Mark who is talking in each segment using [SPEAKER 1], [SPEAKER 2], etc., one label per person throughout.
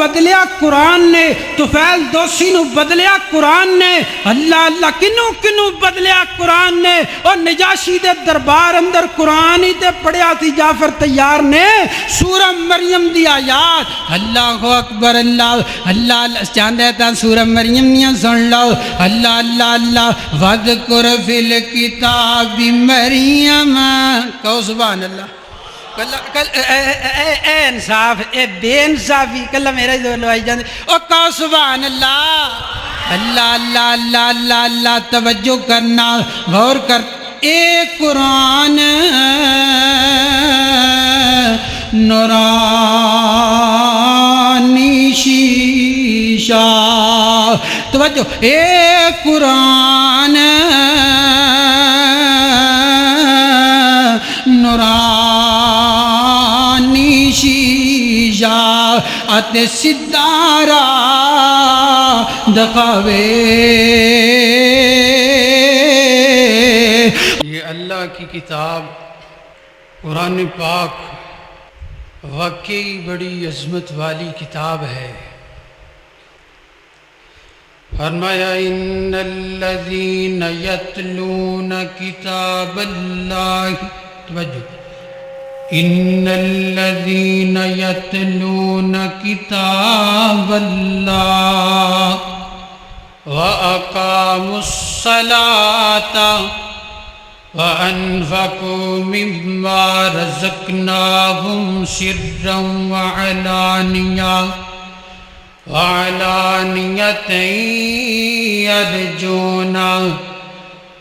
[SPEAKER 1] بدلیا قرآن نے، طفیل دوسی نو بدلیا قرآن نے، اللہ اللہ کنوں کنوں بدلیا قرآن نے، اور نجاشی دے دربار اندر قرآن ہی تے پڑھیا سی جعفر طیار نے سورہ مریم دی آیات۔ اللہ اکبر، اللہ اللہ چاہندے تا سورہ مریم نیاں سن لو۔ اللہ اللہ اللہ وَذْكُرْ فِي الْكِتَابِ مریم، کہو سبحان اللہ۔ اے انصاف، اے بے انصافی کلا میرا ہی دور لوائی جاندے، او کہو سبحان اللہ۔ اللہ اللہ اللہ اللہ اللہ توجہ کرنا، غور کر۔ اے قرآن نورانی شیشہ، توجہ، اے قرآن نورانی شیشہ آتے ستارہ دکھاوے۔ یہ اللہ کی کتاب قرآن پاک واقعی بڑی عظمت والی کتاب ہے۔ فرمایا ان الذین یتلون کتاب اللہ، توجہ، ان الذین یتلون کتاب اللہ واقاموا الصلاۃ وانفقوا مما رزقناہم سرا وعلانیۃ یرجون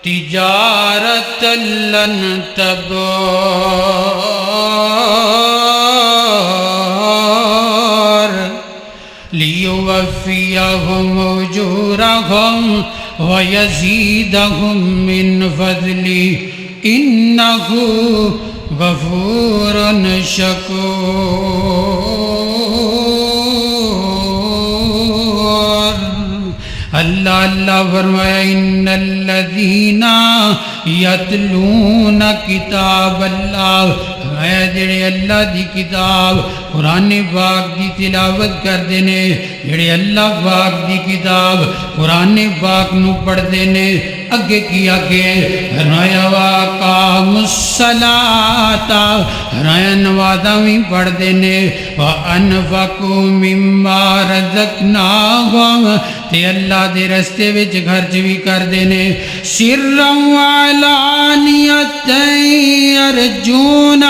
[SPEAKER 1] تجارت لن تبور لیوفیہم اجورہم ویزیدہم من فضلہ انہ غفور شکور۔ اللہ اللہ فرمایا ان الذین یتلون کتاب اللہ، فرمایا جڑے اللہ دی کتاب قرآن پاک دی تلاوت کر دینے، جڑے اللہ پاک دی کتاب قرآن پاک نو پڑھ دینے، اگے کی آگے فرمایا واقاموا الصلاۃ، فرمایا نمازاں بھی پڑھ دینے، وانفقوا مما رزقناہم، تے اللہ دے رستے وچ خرچ بھی کر دینے، سرا وعلانیۃ یرجون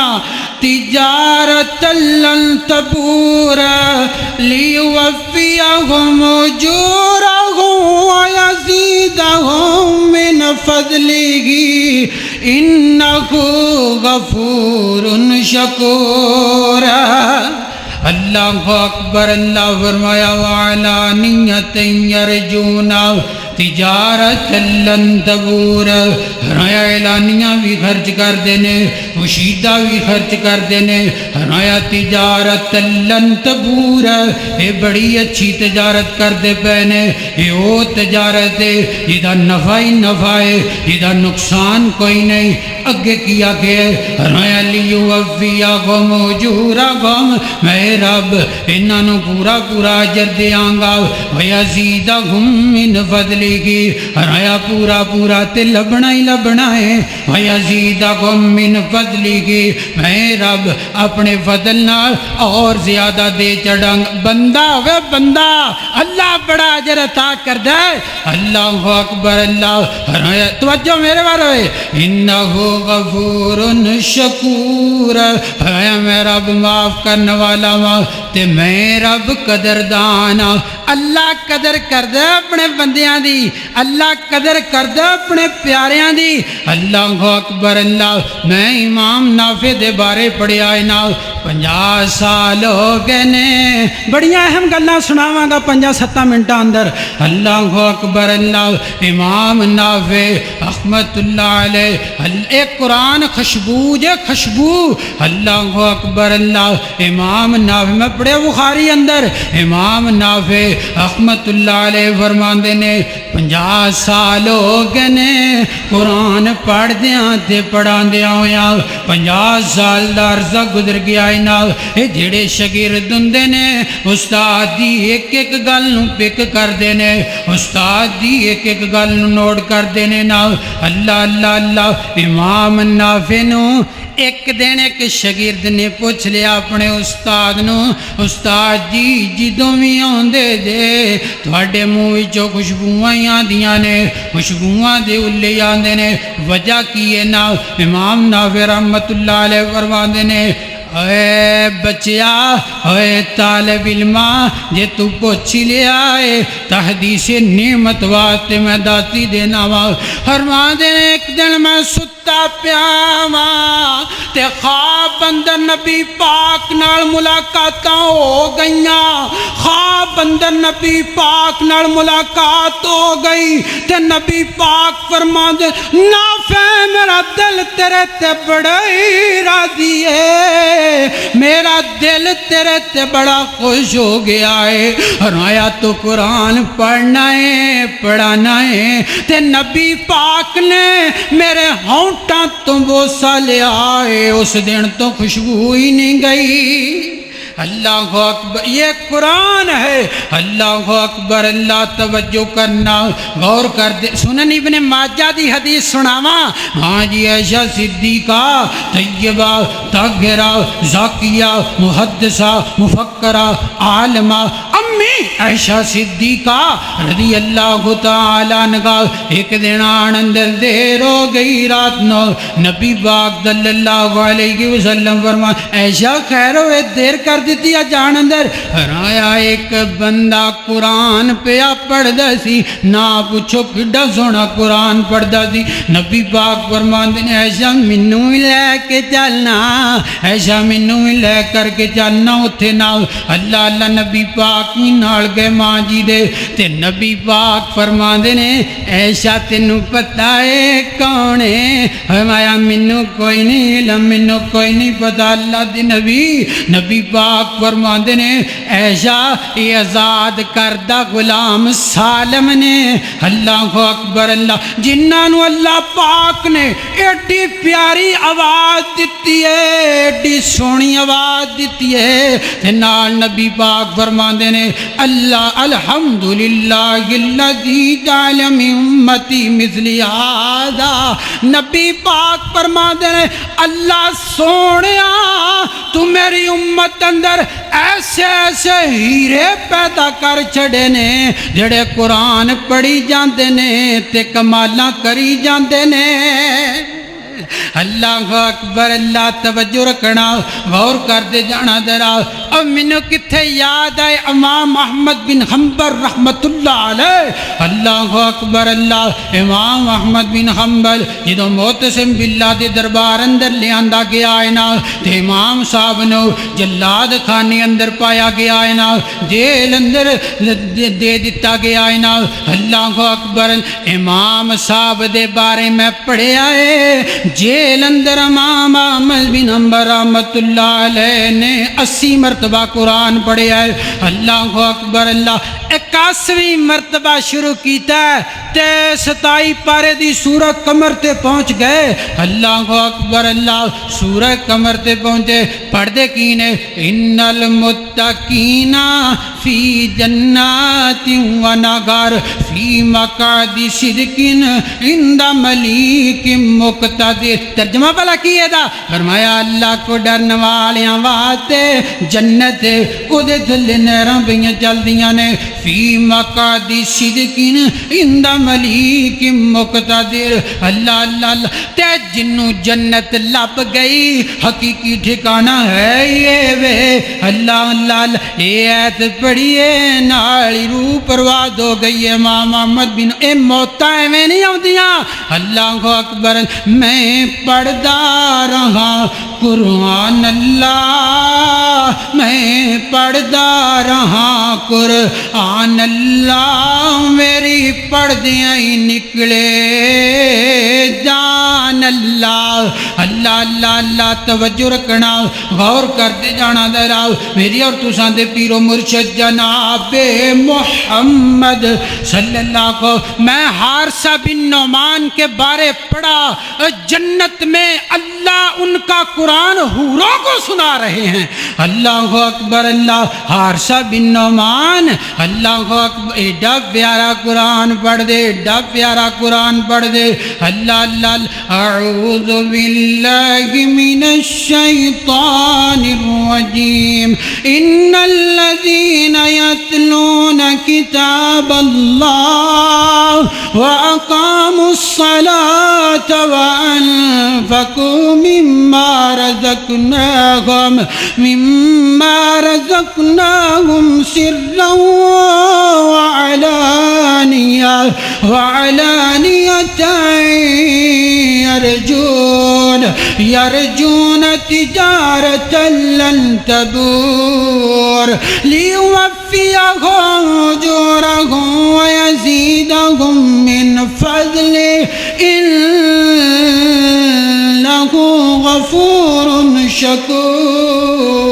[SPEAKER 1] تجارت لن تبور لیوفیہم اجورہم ویزیدہم من فضلہ انہ غفور شکور۔ اللہ اکبر، اللہ فرمایا وعلانیۃ یرجون تجارت لن تبور، فرمایا اعلانیہ بھی خرچ کر دینے، مشیدہ بھی خرچ کر دینے، فرمایا تجارت لن تبور، یہ بڑی اچھی تجارت کر دے پینے، یہ وہ تجارت ہے جدہ نفع ہی نفع ہے، جدہ نقصان کوئی نہیں۔ اگے کیا کہ فرمایا لیوفیہم اجورہم، میں رب انہوں پورا پورا اجر دیاں گا، ویزیدہم من فضلہ، فرمایا پورا پورا تے لبنا ہی لبنا ہے، ویزیدہم من فضلہ، میں رب اپنے فضل نال اور زیادہ دے چڑھاں گا۔ بندہ وے بندہ اللہ بڑا اجر عطا کر دے۔ اللہ اکبر، اللہ فرمایا توجہ میرے بارے انہ غفور شکور، فرمایا میں رب معاف کرنے والا ہوں تے میں رب قدردان ہوں۔ اللہ قدر کر دے اپنے بندیاں دی، اللہ قدر کر دے اپنے پیاریاں دی۔ اللہ اکبر، اللہ میں امام نافع دے بارے پڑھیا ہے نا، 50 سال ہو گئے نے، بڑیاں اہم گلاں سناواں گا 5-7 منٹاں اندر۔ اللہ اکبر، اللہ امام نافع رحمت اللہ علیہ، ایک قرآن خوشبو جے خوشبو۔ اللہ اکبر، اللہ امام نافع میں پڑھے بخاری اندر، امام نافع رحمت اللہ علیہ فرماندے نے 50 سال ہو گئے نے قرآن پڑھ دیاں تے پڑھان دیاں ہویاں، 50 سال دا عرصہ گزر گیا ہے نا اے جڑے شاگرد ہوندے نے استاد دی ایک ایک گل نوں پک کردے نے استاد دی ایک ایک گل نوں نوٹ کردے نے نا اللہ اللہ اللہ امام نافع نوں ایک دن ایک شاگرد نے پوچھ لیا اپنے استاد نو استاد جی جدوں بھی آندے جے تواڈے منہ وچوں خوشبوئاں آندیاں نے خوشبوئاں دے اُلے آندے نے وجہ کی ہے نا امام نافع رحمت اللہ علیہ فرماندے نے اے بچیا اے طالب علما جے تو پوچھ لیا ہے تحدیث نعمت واسطے میں داتی دینا وا فرماندے نے ایک دن میں ستا پیاواں تے خواب اندر نبی پاک نال ملاقاتاں ہو گئیاں خواب اندر نبی پاک نال ملاقات ہو گئی تے نبی پاک فرماندے نافع میرا دل تیرے تے بڑا ہی راضی ہے میرا دل تیرے تے بڑا خوش ہو گیا ہے فرمایا تو قرآن پڑھنا ہے پڑھانا ہے تے نبی پاک نے میرے ہونٹاں تو بوسہ لیا ہے اس دن تو خوشبو ہی نہیں گئی اللہ اکبر یہ قرآن ہے اللہ اکبر اللہ توجہ کرنا غور کر دے سنن ابن ماجہ دی حدیث سناواں ہاں جی عائشہ صدیقہ طیبہ طاہرہ زاکیہ محدثہ مفکرہ عالمہ امی عائشہ صدیقہ رضی اللہ تعالی عنہا ایک دن اندر دیر ہو گئی رات نو نبی پاک صلی اللہ علیہ وسلم فرمایا عائشہ خیر ہوئے دیر کر دیتی جان اندر رایا ایک بندہ قرآن پیا پڑھدا سی نہ پوچھو کڈا سونا قرآن پڑھدا سی نبی پاک فرماندے نے عائشہ مینوں ہی لے کے چلنا عائشہ مینوں ہی لے کر کے چلنا اوتھے نہ اللہ اللہ نبی پاک ہی نال گئے ماں جی دے تے نبی پاک فرماندے نے عائشہ تینوں پتہ ہے کون ہے فرمایا مینوں کوئی نہیں علم مینوں کوئی نہیں پتہ اللہ دی نبی پاک فرماندے نے عائشہ یہ آزاد کردہ غلام سالم نے اللہ اکبر اللہ جنہاں نو اللہ پاک نے ایڈی پیاری آواز دیتی ہے ایڈی سونی آواز دیتی ہے تے نال نبی پاک فرماندے نے اللہ الحمدللہ الذی جعل من امتی مثلی ھذا نبی پاک فرماندے نے اللہ سونیا تو میری امت اندر ایسے ایسے ہیرے پیدا کر چھڑے نے جڑے قرآن پڑھی جاندے نے تے کمالاں کری جاندے نے اللہ اکبر اللہ توجہ رکھنا غور کر دے جانا ذرا اب مینوں کتھے یاد آئے امام احمد بن حنبل رحمت اللہ علیہ اللہ اکبر اللہ امام احمد بن حنبل جدوں معتصم باللہ دے دربار اندر لے آندا گیا ہے نا تے امام صاحب نو جلاد خانے اندر پایا گیا ہے نا جیل اندر دے دیتا گیا ہے نا اللہ اکبر امام صاحب دے بارے میں پڑھیا ہے جیل اندر امام احمد بن حنبل رحمت اللہ علیہ نے 80 مرتبہ قرآن پڑھیا ہے اللہ اکبر اللہ 81ویں مرتبہ شروع کیتا ہے تے 27 پارے دی سورہ قمر تے پہنچ گئے اللہ اکبر اللہ سورہ قمر تے پہنچے پڑھ دے کی نے ان المتقین فی جنات و نہر فی مقعد صدق عند ملیک مقتدر ترجمہ بھلا کیے دا فرمایا اللہ کو ڈرن والیاں واسطے جنت او دے تھلے نہراں پئیاں چلدیاں نے فی مقعد صدق عند ملیک مقتدر اللہ اللہ اللہ تے جنوں جنت لب گئی حقیقی ٹھکانہ ہے یہ وے اللہ اللہ اللہ یہ ایت پڑھیے نالی روح پرواز ہو گئی ہے امام احمد بن اے موتا ایویں نہیں آؤندیاں اللہ اکبر میں پڑھدا رہا قرآن اللہ میں پڑھدا رہا قرآن اللہ میری پڑھ دیاں ہی نکلے جان اللہ اللہ اللہ اللہ اللہ توجہ رکھنا غور کرتے جانا دراؤ میری اور تساں دے پیر و مرشد جناب محمد صلی اللہ کو میں حارثہ بن نعمان کے بارے پڑھا جنت میں اللہ ان کا قرآن حوروں کو سنا رہے ہیں اللہ اکبر اللہ حارثہ بن نعمان اللہ اکبر ایڈا پیارا قرآن پڑھ دے ایڈا پیارا قرآن پڑھ دے اللہ اللہ اعوذ باللہ من الشیطان الرجیم ان الذین یتلون کتاب اللہ واقاموا الصلاة وانفقوا مما رزقناهم سرا وعلانية يرجون تجارة لن تبور ليوفيهم أجورهم ويزيدهم من فضله إنه غفور شکور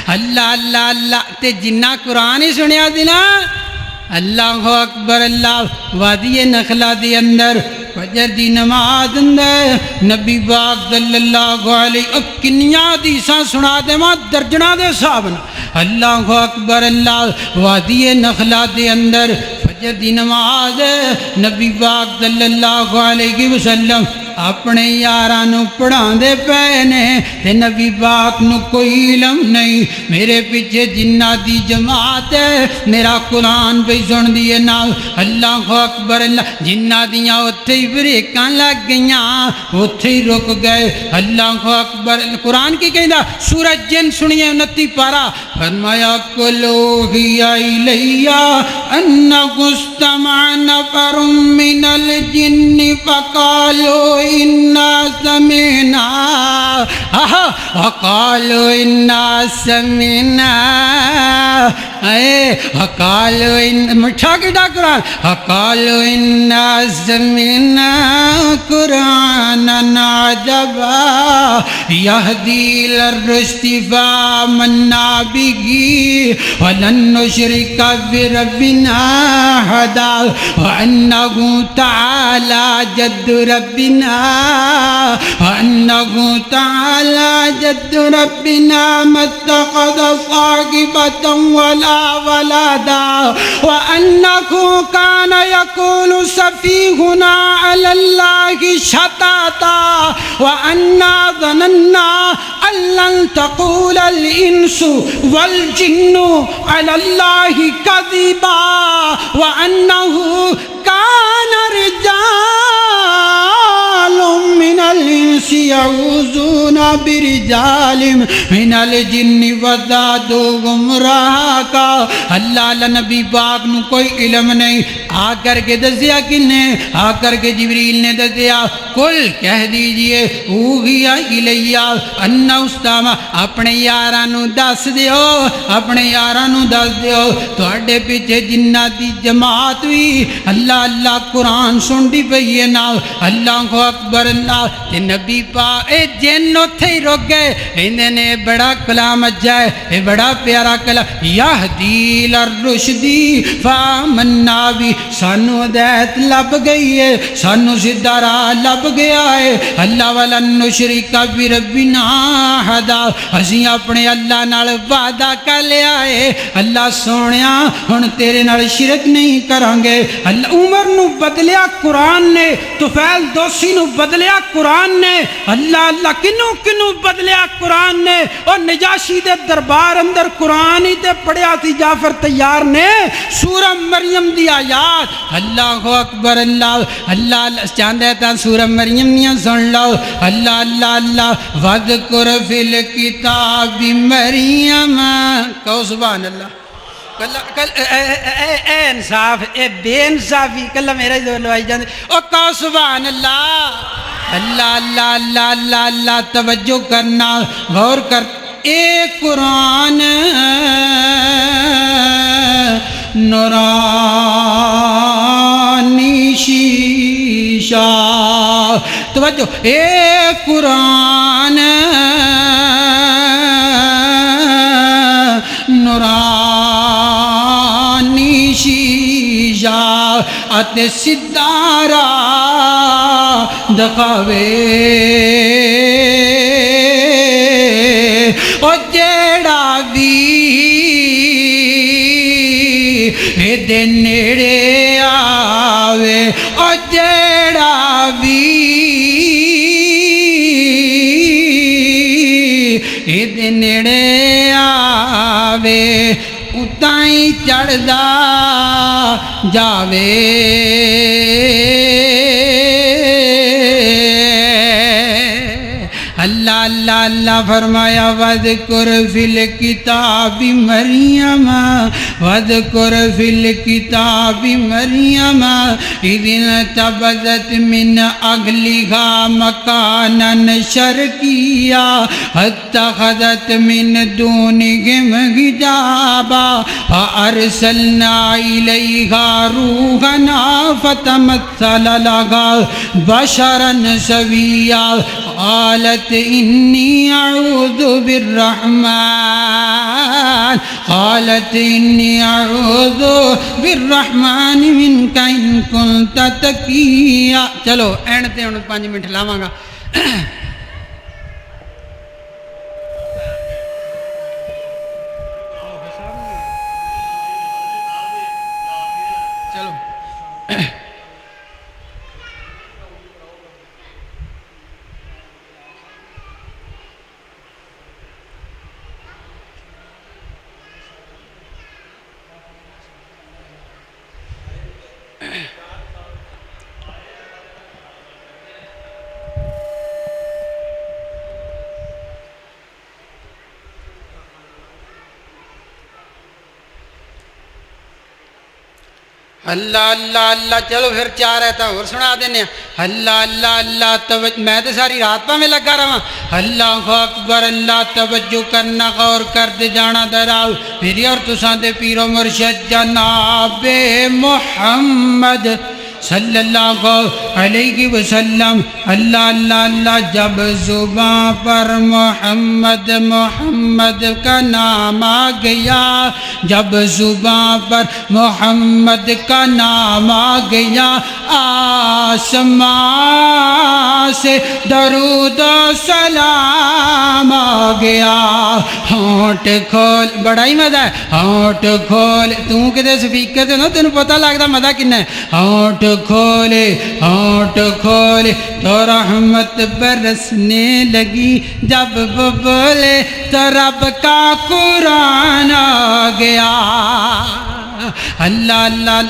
[SPEAKER 1] اللہ اللہ اللہ تے جنہ قرآن ہی سنیا دینا اللہ اکبر اللہ وادی نخلا دی اندر فجر دی نماز اندر نبی پاک صلی اللہ علیہ کنیاں حدیثاں سنا دے ماں درجنہ دے صاحبنا اللہ اکبر اللہ وادی نخلا دے اندر فجر دی نماز نبی پاک صلی اللہ علیہ وسلم اپنے یارانو پڑھان دے پینے تے نبی پاک نو کوئی علم نہیں میرے پیچھے جنہ دی جماعت ہے میرا قرآن پہ سن دیئے نا اللہ اکبر اللہ جنہ دیاں اتھے ہی بریکاں لگ گئیاں اتھے ہی رک گئے اللہ اکبر قرآن کی کہیں دا سورہ جن سنیے 29 پارا فرمایا قلوہی الیہ انکو استمع نفر من الجن فقالوا إنا سمعنا وقالوا إنا سمعنا وقالوا إن مٹھا کیڑا قرآن وقالوا إنا سمعنا قرآنا عجبا يهدي إلى الرشد فآمنا به ولن نشرك بربنا أحدا وأنه تعالى جد ربنا وأنه تعالى جد ربنا ما اتخذ صاحبة ولا ولدا وأنه كان يقول سفيهنا على الله شططا وأنا ظننا أن لن تقول الإنس والجن على الله كذبا وأنه كان رجال من الإنس يعوذون برجال من الجن وزادوهم رهقا اللہ نبی پاک نو کوئی علم نہیں آ کر کے دسیا کنے آ کر کے جبریل نے دسیا کل کہہ دیجئے اوہی الیہ ان استما اپنے یارانو دس دیو اپنے یارانو دس دیو تواڈے پیچھے جنہ دی جماعت بھی اللہ اللہ قرآن سن دی پئی ہے نا اللہ اکبر اللہ تے نبی پاک اے جن اتھے ہی رک گئے اندے نے بڑا کلام اجا ہے اے بڑا پیارا کلام یہدی للرشدی فآمنا بھی سانو ہدایت لب گئی ہے سانو سیدھا راہ لب گیا ہے اللہ ولن نشرک بربنا احدا اسی اپنے اللہ نال وعدہ کر لیا ہے اللہ سونیا ہن تیرے نال شرک نہیں کریں گے اللہ عمر نو بدلیا قرآن نے طفیل دوسی نو بدلیا قرآن نے اللہ اللہ کنو کنو بدلیا قرآن نے اور نجاشی دے دربار اندر قرآن ہی تے پڑھیا تھی جعفر تیار نے سورہ مریم دی آیات اللہ اکبر اللہ اللہ چاندے تا سورہ مریم نیاں سن لو اللہ اللہ اللہ وذکر فی الکتاب مریم کہو سبحان اللہ اے انصاف اے بے انصافی کلا میرا ہی دور لوائی جاندے او کہو سبحان اللہ اللہ اللہ اللہ اللہ اللہ توجہ کرنا غور کر اے قرآن نورانی شیشہ توجہ اے قرآن نورانی شیشہ اتے سدارا دکھاوے او جیڑا بھی دے نیڑے آوے او جیڑا بھی دے نیڑے آوے اتائیں چڑھدا جاوے اللہ اللہ اللہ فرمایا وَذْكُرْ فِي الْكِتَابِ مَرْيَمَ وَذْكُرْ فِي الْكِتَابِ مَرْيَمَ إِذِ انْتَبَذَتْ مِنْ أَهْلِهَا مَكَانًا شَرْقِيًّا فَاتَّخَذَتْ مِنْ دُونِهِمْ حِجَابًا فَأَرْسَلْنَا إِلَيْهَا رُوحَنَا فَتَمَثَّلَ لَهَا بَشَرًا سَوِيًّا قالت إني أعوذ بالرحمن منك إن كنت تقيا چلو اینڈ تے ہن 5 منٹ لاواں گا چلو اللہ اللہ اللہ چلو پھر 4 آیتاں اور سنا دینے اللہ اللہ اللہ میں تو ساری رات پہ میں لگا رہا اللہ اکبر اللہ توجہ کرنا غور کر دے جانا دراؤ میری اور تساں دے پیر و مرشد جناب محمد صلی اللہ علیہ وسلم اللہ اللہ اللہ جب زبان پر محمد محمد کا نام آ گیا جب زبان پر محمد کا نام آ گیا آسمان سے درود و سلام آ گیا ہونٹ کھول بڑا ہی مزہ ہے ہونٹ کھول توں کدے سپیکر تے نہ تینوں پتہ لگدا مزہ کنا ہے ہونٹ کھولے تو رحمت برسنے لگی جب وہ بولے تو رب کا قرآن آ گیا اللہ اللہ